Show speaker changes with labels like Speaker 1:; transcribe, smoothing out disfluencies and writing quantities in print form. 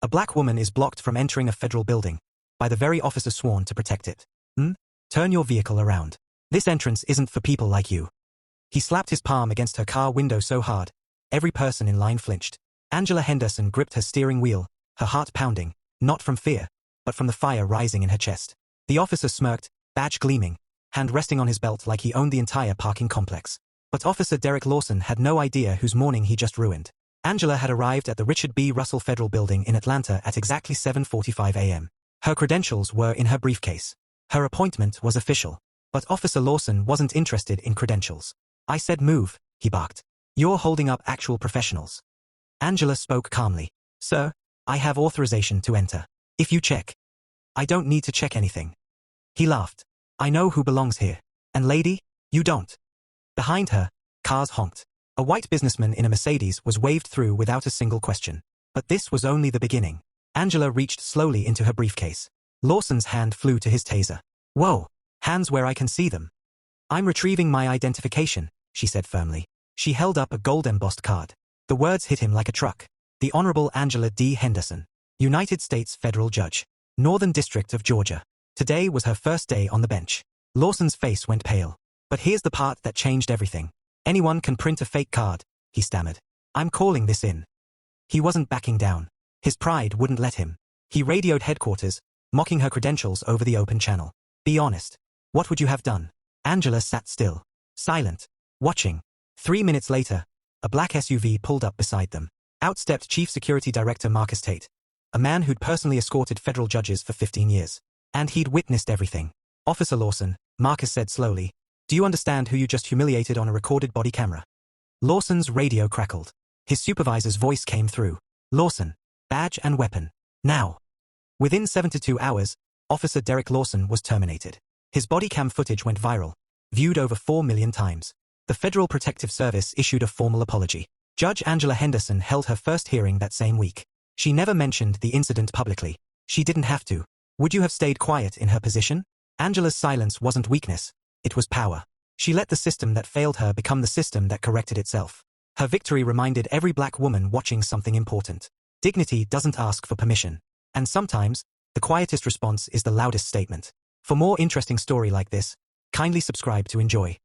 Speaker 1: A black woman is blocked from entering a federal building by the very officer sworn to protect it. Turn your vehicle around. This entrance isn't for people like you. He slapped his palm against her car window so hard, every person in line flinched. Angela Henderson gripped her steering wheel, her heart pounding, not from fear, but from the fire rising in her chest. The officer smirked, badge gleaming, hand resting on his belt like he owned the entire parking complex. But Officer Derek Lawson had no idea whose morning he just ruined. Angela had arrived at the Richard B. Russell Federal Building in Atlanta at exactly 7:45 a.m. Her credentials were in her briefcase. Her appointment was official. But Officer Lawson wasn't interested in credentials. I said move, he barked. You're holding up actual professionals. Angela spoke calmly. Sir, I have authorization to enter. If you check. I don't need to check anything. He laughed. I know who belongs here. And lady, you don't. Behind her, cars honked. A white businessman in a Mercedes was waved through without a single question. But this was only the beginning. Angela reached slowly into her briefcase. Lawson's hand flew to his taser. Whoa, hands where I can see them. I'm retrieving my identification, she said firmly. She held up a gold-embossed card. The words hit him like a truck. The Honorable Angela D. Henderson, United States Federal Judge, Northern District of Georgia. Today was her first day on the bench. Lawson's face went pale. But here's the part that changed everything. Anyone can print a fake card, he stammered. I'm calling this in. He wasn't backing down. His pride wouldn't let him. He radioed headquarters, mocking her credentials over the open channel. Be honest. What would you have done? Angela sat still, silent, watching. 3 minutes later, a black SUV pulled up beside them. Out stepped Chief Security Director Marcus Tate, a man who'd personally escorted federal judges for 15 years. And he'd witnessed everything. Officer Lawson, Marcus said slowly, do you understand who you just humiliated on a recorded body camera? Lawson's radio crackled. His supervisor's voice came through. Lawson, badge and weapon. Now. Within 72 hours, Officer Derek Lawson was terminated. His body cam footage went viral, viewed over 4 million times. The Federal Protective Service issued a formal apology. Judge Angela Henderson held her first hearing that same week. She never mentioned the incident publicly. She didn't have to. Would you have stayed quiet in her position? Angela's silence wasn't weakness. It was power. She let the system that failed her become the system that corrected itself. Her victory reminded every black woman watching something important. Dignity doesn't ask for permission. And sometimes, the quietest response is the loudest statement. For more interesting story like this, kindly subscribe to enjoy.